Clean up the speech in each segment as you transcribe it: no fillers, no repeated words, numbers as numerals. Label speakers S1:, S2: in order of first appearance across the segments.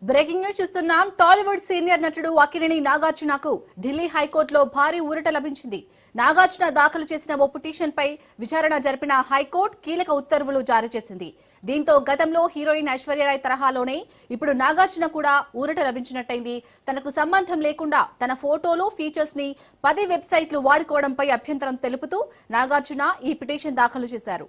S1: Breaking news చూస్తున్నాం. Tollywood senior నటుడు అక్కినేని నాగార్జునకు ఢిల్లీ హైకోర్టులో భారీ ఊరట లభించింది. నాగార్జున దాఖలు చేసిన ఓ పిటిషన్ పై విచారణ జరిపిన హైకోర్టు కీలక ఉత్తర్వులు జారీ చేసింది. దీంతో గతంలో హీరోయిన్ ఐశ్వర్యరాయ్ తరహాలోనే ఇప్పుడు నాగార్జున కూడా ఊరట లభించినట్టయింది. తనకు సంబంధం లేకుండా తన ఫోటోలు, ఫీచర్స్ ని 10 వెబ్సైట్లు వాడుకోవడంపై అభ్యంతరం తెలుపుతూ నాగార్జున ఈ పిటిషన్ దాఖలు చేశారు.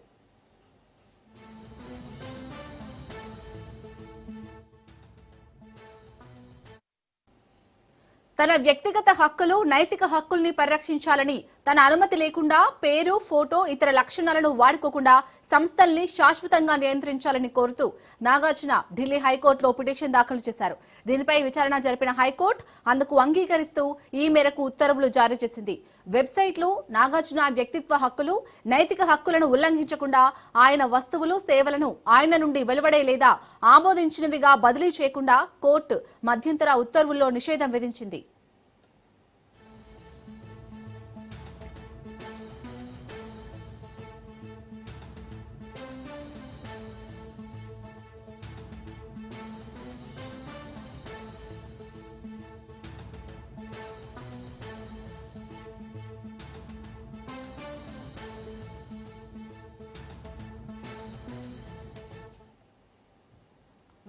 S1: తన వ్యక్తిగత హక్కులు, నైతిక హక్కుల్ని పరిరక్షించాలని తన అనుమతి లేకుండా పేరు, ఫోటో, ఇతర లక్షణాలను వాడుకోకుండా సంస్థల్ని శాశ్వతంగా నియంత్రించాలని కోరుతూ నాగార్జున ఢిల్లీ హైకోర్టులో పిటిషన్ దాఖలు చేశారు. దీనిపై విచారణ జరిపిన హైకోర్టు అందుకు అంగీకరిస్తూ ఈ మేరకు ఉత్తర్వులు జారీ చేసింది. వెబ్సైట్లో నాగార్జున వ్యక్తిత్వ హక్కులు, నైతిక హక్కులను ఉల్లంఘించకుండా ఆయన వస్తువులు, సేవలను ఆయన నుండి వెలువడే లేదా ఆమోదించినవిగా బదిలీ చేయకుండా కోర్టు మధ్యంతర ఉత్తర్వుల్లో నిషేధం విధించింది.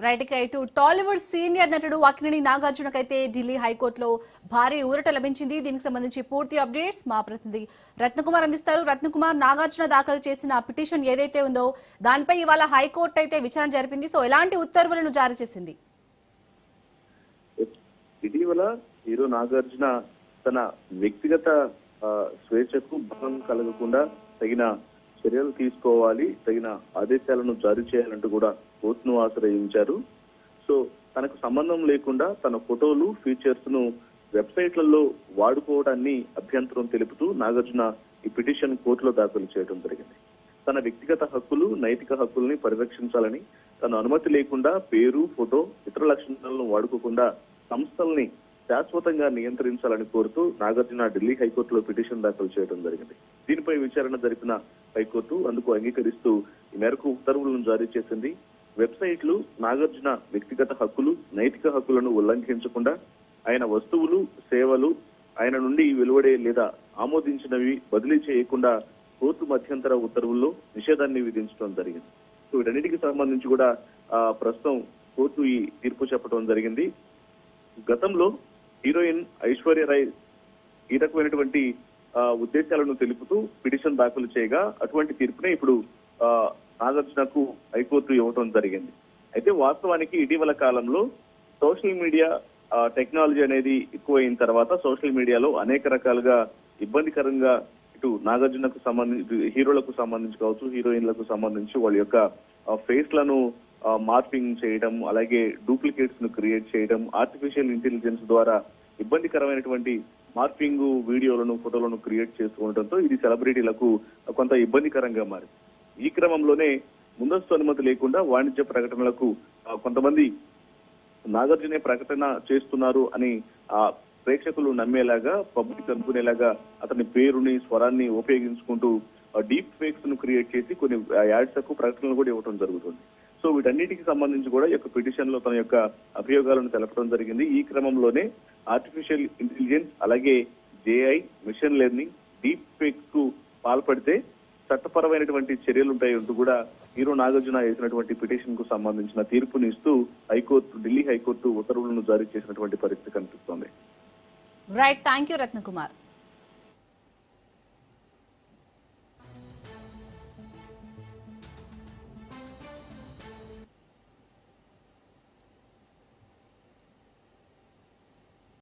S1: రైట్ ఇటు టాలీవుడ్ సీనియర్ నటుడు అక్కినేని నాగార్జునకైతే ఢిల్లీ హైకోర్టులో భారీ ఊరట లభించింది. దీనికి సంబంధించి పూర్తి అప్డేట్స్ మా ప్రతినిధి రత్నకుమార్ అందిస్తారు. రత్నకుమార్, నాగార్జున దాఖలు చేసిన పిటిషన్ ఏదైతే ఉందో దానిపై ఇవాళ హైకోర్టు అయితే విచారణ జరిపింది. సో ఎలాంటి ఉత్తర్వులను జారీ చేసింది?
S2: ఇటీవల హీరో నాగార్జున తన వ్యక్తిగత స్వేచ్ఛకు భంగం కలగకుండా తగిన చర్యలు తీసుకోవాలి, తగిన ఆదేశాలను జారీ చేయాలంటూ కూడా కోర్టును ఆశ్రయించారు. సో తనకు సంబంధం లేకుండా తన ఫోటోలు, ఫీచర్స్ ను వెబ్సైట్లలో వాడుకోవడాన్ని అభ్యంతరం తెలుపుతూ నాగార్జున ఈ పిటిషన్ కోర్టులో దాఖలు చేయడం జరిగింది. తన వ్యక్తిగత హక్కులు, నైతిక హక్కుల్ని పరిరక్షించాలని తన అనుమతి లేకుండా పేరు, ఫోటో, ఇతర లక్షణాలను వాడుకోకుండా సంస్థల్ని శాశ్వతంగా నియంత్రించాలని కోరుతూ నాగార్జున ఢిల్లీ హైకోర్టులో పిటిషన్ దాఖలు చేయడం జరిగింది. దీనిపై విచారణ జరిపిన హైకోర్టు అందుకు అంగీకరిస్తూ ఈ మేరకు ఉత్తర్వులను జారీ చేసింది. వెబ్సైట్లు నాగార్జున వ్యక్తిగత హక్కులు, నైతిక హక్కులను ఉల్లంఘించకుండా ఆయన వస్తువులు, సేవలు ఆయన నుండి వెలువడే లేదా ఆమోదించినవి బదిలీ చేయకుండా కోర్టు మధ్యంతర ఉత్తర్వుల్లో నిషేధాన్ని విధించడం జరిగింది. సో వీటన్నిటికి సంబంధించి కూడా ప్రస్తుతం కోర్టు ఈ తీర్పు చెప్పడం జరిగింది. గతంలో హీరోయిన్ ఐశ్వర్యరాయ్ ఈ రకమైనటువంటి ఉద్దేశాలను తెలుపుతూ పిటిషన్ దాఖలు చేయగా అటువంటి తీర్పునే ఇప్పుడు నాగార్జునకు హైకోర్టు ఇవ్వడం జరిగింది. అయితే వాస్తవానికి ఇటీవల కాలంలో సోషల్ మీడియా టెక్నాలజీ అనేది ఎక్కువైన తర్వాత సోషల్ మీడియాలో అనేక రకాలుగా ఇబ్బందికరంగా ఇటు నాగార్జునకు సంబంధించి, హీరోలకు సంబంధించి కావచ్చు, హీరోయిన్లకు సంబంధించి వాళ్ళ యొక్క ఫేస్లను మార్పింగ్ చేయడం, అలాగే డూప్లికేట్స్ ను క్రియేట్ చేయడం, ఆర్టిఫిషియల్ ఇంటెలిజెన్స్ ద్వారా ఇబ్బందికరమైనటువంటి మార్పింగ్ వీడియోలను, ఫోటోలను క్రియేట్ చేస్తూ ఉండటంతో ఇది సెలబ్రిటీలకు కొంత ఇబ్బందికరంగా మారింది. ఈ క్రమంలోనే ముందస్తు అనుమతి లేకుండా వాణిజ్య ప్రకటనలకు కొంతమంది నాగార్జునే ప్రకటన చేస్తున్నారు అని ప్రేక్షకులు నమ్మేలాగా, పబ్లిక్ అనుకునేలాగా అతని పేరుని, స్వరాన్ని ఉపయోగించుకుంటూ డీప్ ఫేక్స్ ను క్రియేట్ చేసి కొన్ని యాడ్స్ కు ప్రకటనలు కూడా ఇవ్వడం జరుగుతుంది. సో వీటన్నిటికి సంబంధించి కూడా ఈ యొక్క పిటిషన్ లో తన యొక్క అభియోగాలను తెలపడం జరిగింది. ఈ క్రమంలోనే ఆర్టిఫిషియల్ ఇంటెలిజెన్స్, అలాగే జేఐ, మిషన్ లెర్నింగ్, డీప్ ఫేక్స్ కు పాల్పడితే చట్టపరమైనటువంటి చర్యలు ఉంటాయంటూ కూడా హీరో నాగార్జున వేసినటువంటి పిటిషన్ కు సంబంధించిన తీర్పుని ఇస్తూ ఢిల్లీ హైకోర్టు ఉత్తర్వులను జారీ చేసినటువంటి పరిస్థితి కనిపిస్తోంది.
S1: Right, thank you Ratnakumar.